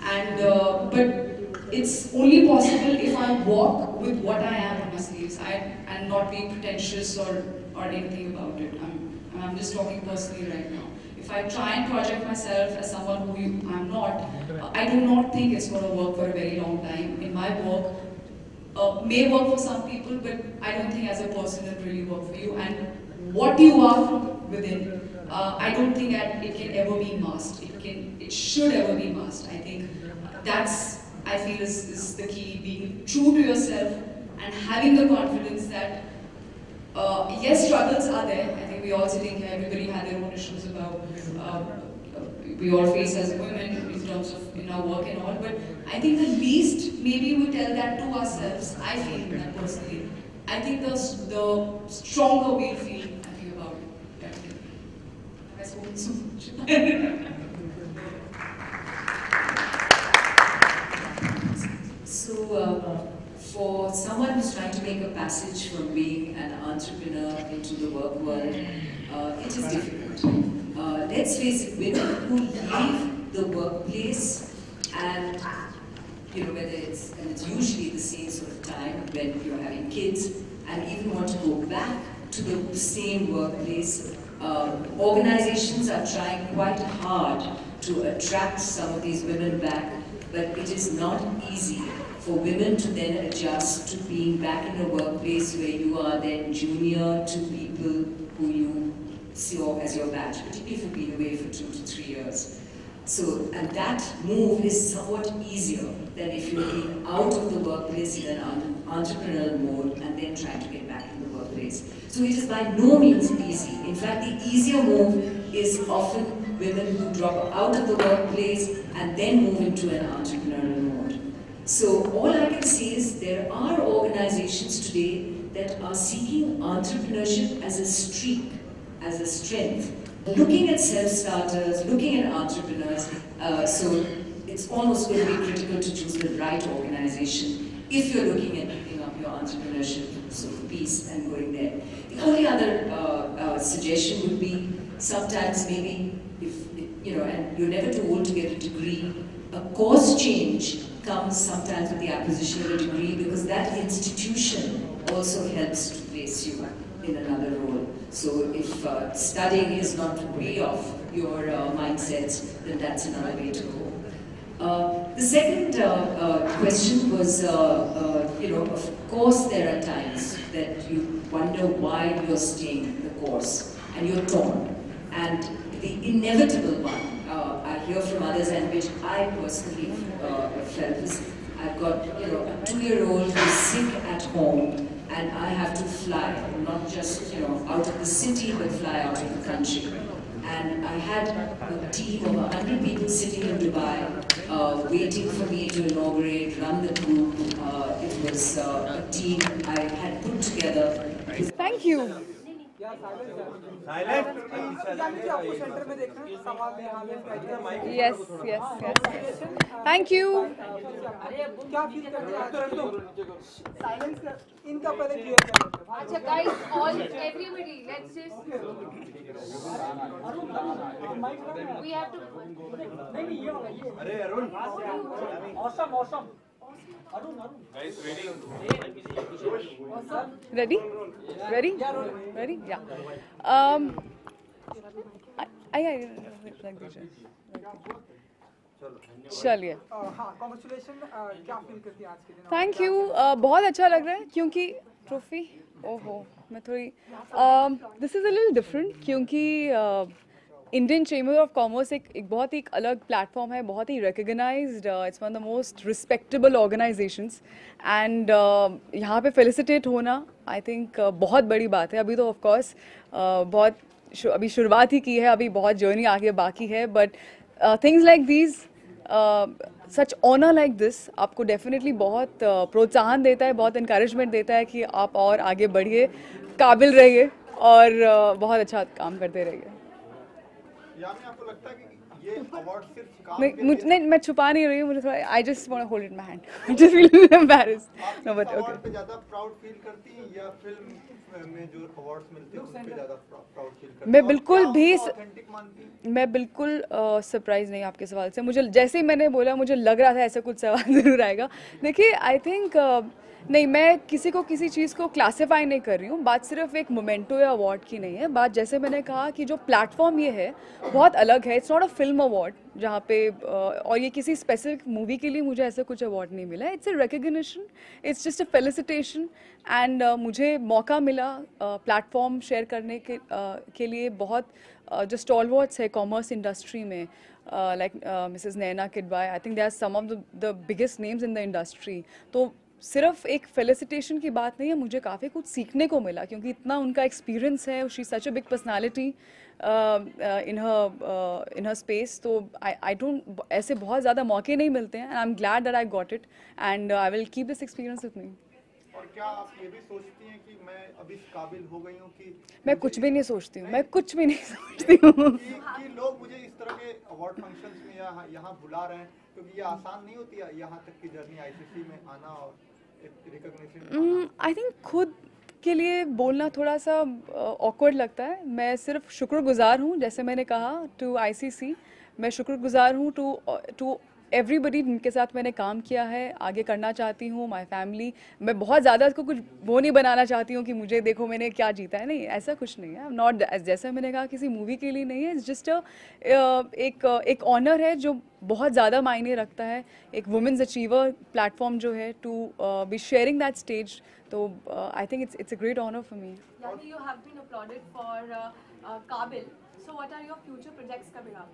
And but it's only possible if I walk with what I am on my sleeves, and not be pretentious or anything about it. I'm just talking personally right now. If I try and project myself as someone who I'm not, I do not think it's going to work for a very long time. In my work, may work for some people, but I don't think as a person it really work for you. And what you are from within, I don't think that it can ever be masked. It should ever be masked. I think that's, I feel, is the key. Being true to yourself and having the confidence that yes, struggles are there. I think we all sitting here, everybody had their own issues about we all face as women in terms of in our work and all. But I think the least maybe we tell that to ourselves. I feel that personally. I think the stronger we'll feel. I think about it. Definitely. I've spoken so much. So, for someone who's trying to make a passage from being an entrepreneur into the work world, it is difficult. Let's face it, women who leave the workplace and, whether it's usually the same sort of time when you're having kids, and even want to go back to the same workplace, organizations are trying quite hard to attract some of these women back, but it is not easy for women to then adjust to being back in a workplace where you are then junior to people who you see as your batch, particularly if you've been away for 2 to 3 years. So, and that move is somewhat easier than if you're being out of the workplace in an entrepreneurial mode and then trying to get back in the workplace. So it is by no means easy. In fact, the easier move is often women who drop out of the workplace and then move into an entrepreneurial mode. So all I can say is there are organizations today that are seeking entrepreneurship as a streak, as a strength. Looking at self-starters, looking at entrepreneurs, so it's almost going to be critical to choose the right organization if you're looking at picking up your entrepreneurship sort of piece and going there. The only other suggestion would be sometimes maybe, and you're never too old to get a degree, a course change comes sometimes with the acquisition of a degree because that institution also helps to place you in another role. So if studying is not way off your mindsets, then that's another way to go. The second question was, of course there are times that you wonder why you're staying the course and you're torn. And the inevitable one, I hear from others and which I personally felt is, I've got a 2-year-old who's sick at home and I have to fly, not just out of the city, but fly out of the country. And I had a team of 100 people sitting in Dubai, waiting for me to inaugurate, run the group. It was a team I had put together. Thank you. Yes. Thank you. अच्छा guys, everybody, let's just we have to. अरे Arun, awesome. Guys, Ready? Yeah. चलिए. Thank you. बहुत अच्छा लग रहा है क्योंकि trophy मैं थोड़ी this is a little different क्योंकि इंडियन चेंबर ऑफ कॉमर्स एक बहुत ही अलग प्लेटफॉर्म है, बहुत ही recognised, it's one of the most respectable organisations and यहाँ पे फेलिसिटेट होना आई थिंक बहुत बड़ी बात है. अभी तो ऑफ कोर्स बहुत अभी शुरुआत ही की है, अभी बहुत जर्नी आगे बाकी है, but things like these such honour like this आपको डेफिनेटली बहुत प्रोत्साहन देता है, बहुत इंकरेजमेंट देता है कि आप और आगे बढ़िए, काबिल रहिए और बहुत अच्छा काम करते रहिए. आपको लगता है कि ये अवार्ड सिर्फ नहीं, मैं छुपा नहीं रही हूँ, मुझे थोड़ा I just want to hold it in my hand. I just feel embarrassed. No but okay. पे ज्यादा प्राउड फील करती हैं या फिल्म में जो अवार्ड्स मिलते हैं उस पे ज़्यादा प्राउड फील करते हैं? मैं और बिल्कुल क्या भी उसको authentic मानती हैं? मैं बिल्कुल सरप्राइज नहीं आपके सवाल से। मुझे जैसे ही मैंने बोला मुझे लग रहा था ऐसा कुछ सवाल ज़रूर आएगा। देखिए आई थिंक नहीं, मैं किसी को किसी चीज़ को क्लासिफाई नहीं कर रही हूँ। बात सिर्फ एक मोमेंटो या अवार्ड की नहीं है। बात जैसे मैंने कहा कि जो प्लेटफॉर्म ये है बहुत अलग है। It's not a film award जहाँ पे और ये किसी स्पेसिफिक मूवी के लिए मुझे ऐसा कुछ अवार्ड नहीं मिला। It's a recognition, it's just a felicitation and मुझे मौका मिला प्लेटफॉर्म शेयर करने के लिए बहुत जो स्टॉलवर्ड्स है कॉमर्स इंडस्ट्री में like Mrs Naina Kidwai, I think they are some of the biggest names in the industry. तो सिर्फ एक फेलिसिटेशन की बात नहीं है, मुझे काफ़ी कुछ सीखने को मिला क्योंकि इतना उनका एक्सपीरियंस है। She such a big personality in her space. तो आई डोंट, ऐसे बहुत ज़्यादा मौके नहीं मिलते हैं and I am glad that I got it and I will keep this experience with me. और क्या आप ये भी सोचती हैं कि मैं अभी इस काबिल हो गई हूँ कि मैं कुछ भी नहीं सोचती हूँ, मैं कुछ भी नहीं सोचती हूँ। कि लोग मुझे इस तरह के अवार्ड फंक्शंस में या यहाँ बुला रहे हैं, क्योंकि ये आसान नहीं होती है यहाँ तक की जर्नी आईसीसी में आना और रिकॉग्निशन। आई थिंक खुद के लिए बोलना थोड़ा सा ऑकवर्ड लगता है। मैं सिर्फ शुक्रगुजार हूँ, जैसे मैंने कहा, टू आईसीसी। मैं शुक्रगुजार हूँ टू एवरीबडी जिनके साथ मैंने काम किया है, आगे करना चाहती हूँ, माय फैमिली। मैं बहुत ज़्यादा इसको कुछ वो नहीं बनाना चाहती हूँ कि मुझे देखो मैंने क्या जीता है, नहीं, ऐसा कुछ नहीं है। नॉट जैसा मैंने कहा किसी मूवी के लिए नहीं है। इट्स जस्ट एक ऑनर है जो बहुत ज़्यादा मायने रखता है। एक वुमेन्स अचीवर प्लेटफॉर्म जो है, to be sharing that stage. तो I think it's a great honour for me. Yani, you have been applauded for Kabil. So what are your future projects coming up?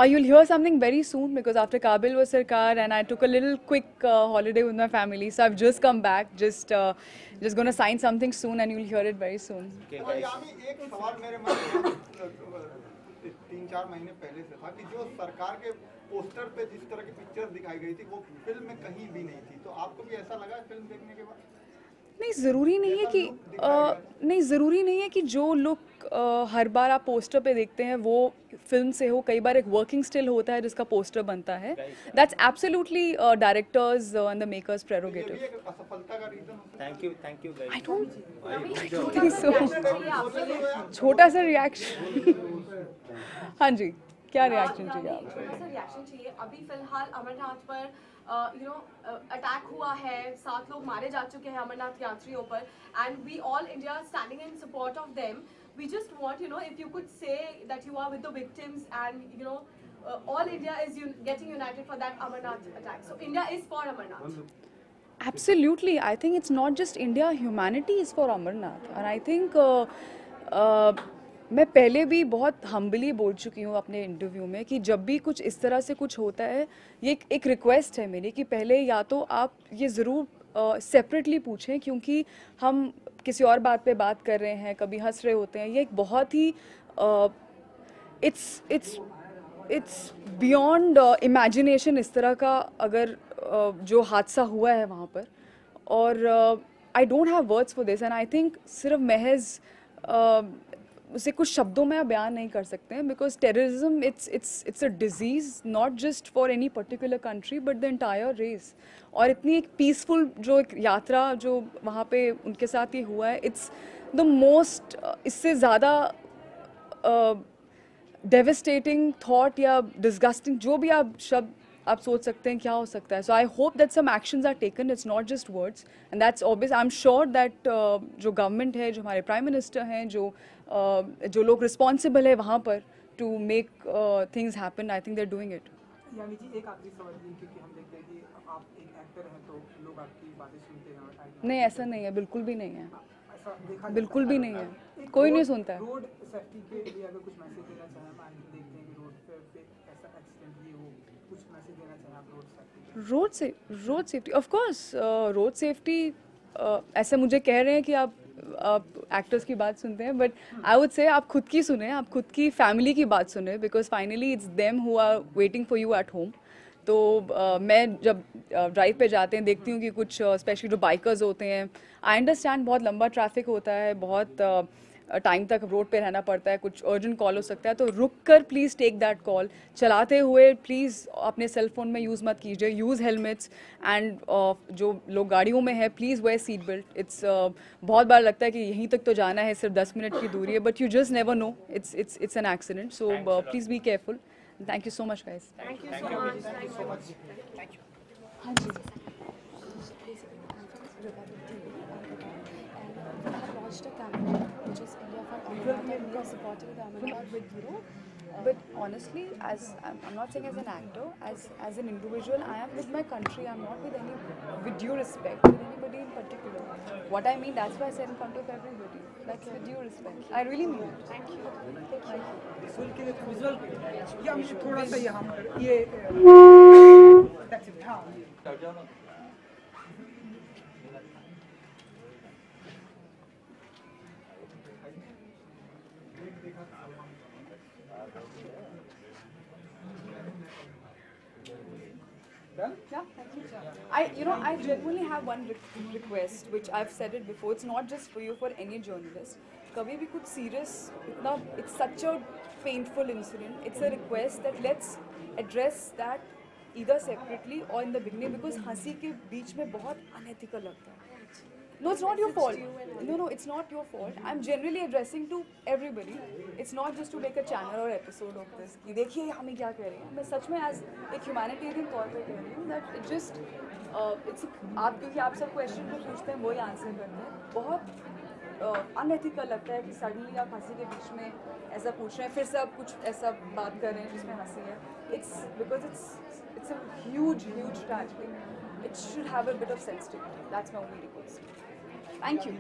You'll hear something very soon because after Kabil was Sarkar and I took a little quick holiday with my family. So I've just come back, just going to sign something soon and you'll hear it very soon. और यामी एक सवाल मेरे मन में 3-4 महीने पहले से था कि जो सरकार के पोस्टर पे जिस तरह की पिक्चर्स दिखाई गई थी वो फिल्म में कहीं भी नहीं थी। तो आपको भी ऐसा लगा फिल्म देखने के बाद? नहीं, ज़रूरी नहीं है कि नहीं, ज़रूरी नहीं है कि जो लुक हर बार आप पोस्टर पे देखते हैं वो फिल्म से हो। कई बार एक वर्किंग स्टिल होता है जिसका पोस्टर बनता है। That's absolutely directors and the makers prerogative. ये एक असफलता का रीजन होता है? Thank you guys. I don't think so. छोटा सा रिएक्शन। हाँ जी, क्या रिएक्शन चाहिए आपको? छोटा सा रिएक्शन चाहिए। अभी फिलहाल अमरनाथ पर अटैक हुआ है, 7 लोग मारे जा चुके हैं अमरनाथ यात्रियों पर, and we all India standing in support of them. We just want if you could say that you are with the victims and all India is getting united for that Amarnath attack. So India is for Amarnath. Absolutely. I think it's not just India, humanity is for Amarnath. And I think मैं पहले भी बहुत humbly बोल चुकी हूँ अपने interview में कि जब भी कुछ इस तरह से कुछ होता है, ये एक रिक्वेस्ट है मेरी कि पहले या तो आप ये ज़रूर सेपरेटली पूछें, क्योंकि हम किसी और बात पे बात कर रहे हैं, कभी हंस रहे होते हैं। ये एक बहुत ही इट्स बियॉन्ड इमेजिनेशन इस तरह का अगर जो हादसा हुआ है वहाँ पर। और I don't have words for this and I think सिर्फ महज उसे कुछ शब्दों में आप बयान नहीं कर सकते हैं, because terrorism it's a disease not just for any particular country but the entire race. और इतनी एक पीसफुल जो एक यात्रा जो वहाँ पे उनके साथ ही हुआ है, इट्स द मोस्ट, इससे ज़्यादा डेविस्टेटिंग थॉट या डिस्गस्टिंग जो भी आप शब्द आप सोच सकते हैं क्या हो सकता है। So I hope that some actions are taken, it's not just words and that's obvious. I am sure that जो गवर्नमेंट है, जो हमारे प्राइम मिनिस्टर हैं, जो लोग रिस्पॉन्सिबल है वहाँ पर to make things happen, I think they are doing it. यानी जी एक आखिरी सवाल ये, क्योंकि हम देखते हैं कि आप एक एक्टर हैं तो लोग आपकी बातें सुनते हैं। नहीं, ऐसा नहीं है, बिल्कुल भी नहीं है, ऐसा देखा बिल्कुल भी नहीं है, कोई नहीं सुनता है। रोड सेफ्टी के लिए अगर कुछ मैसेज देना चाहें, मान देखते हैं कि रोड पे ऐसा एक्सीडेंट ये हो, कुछ मैसेज देना चाहें आप road safety? Road safety of course, road safety ऐसा मुझे कह रहे हैं कि आप एक्टर्स की बात सुनते हैं, बट आई वुड से आप खुद की सुने, आप खुद की फैमिली की बात सुने, because finally it's them who are waiting for you at home. तो मैं जब ड्राइव पे जाते हैं देखती हूँ कि कुछ स्पेशली जो बाइकर्स होते हैं, आई अंडरस्टैंड बहुत लंबा ट्रैफिक होता है, बहुत टाइम तक रोड पे रहना पड़ता है, कुछ अर्जेंट कॉल हो सकता है, तो रुक कर प्लीज़ टेक दैट कॉल. चलाते हुए प्लीज़ अपने सेल फोन में यूज़ मत कीजिए. यूज़ हेलमेट्स एंड जो लोग गाड़ियों में है please where seat belt. It's बहुत बार लगता है कि यहीं तक तो जाना है, सिर्फ 10 मिनट की दूरी है, but you just never know, it's an accident. So please be careful. Thank you so much guys. Thank you so much. Thank you so much. हाँ जी. I have launched a campaign which is India for Amarnath, and we are supporting the Amarnath with But honestly, as I'm not saying as an actor, as an individual, I am with my country. I'm not with with due respect, with anybody in particular. What I mean, that's why I said in front of everybody. That's with due respect. I really mean it. Thank you. Visual के लिए visual या मुझे थोड़ा सा यहाँ पर ये that's it, हाँ. Yeah, thank you. I genuinely have one request, which I've said it before. It's not just for you, for any journalist. कभी भी कुछ serious, it's such a painful incident. It's a request that let's address that either separately or in the beginning, because हंसी के बीच में बहुत unethical लगता है. No, it's not your fault. No, it's not your fault. I'm generally addressing to everybody. It's not just to make a channel or episode of this. कि देखिए हमें क्या कह रहे हैं. मैं सच में as एक humanitarian तौर पे कह रही हूँ that it just it's आप क्योंकि आप सब question को पूछते हैं वही आंसर करते हैं. बहुत अनएथिकल लगता है कि सडनली आप हंसी के बीच में ऐसा पूछ रहे हैं, फिर से आप कुछ ऐसा बात कर रहे हैं जिसमें हंसी है. It's because it's a huge tragedy. It should have a bit of sensitivity. That's my only request. Thank you.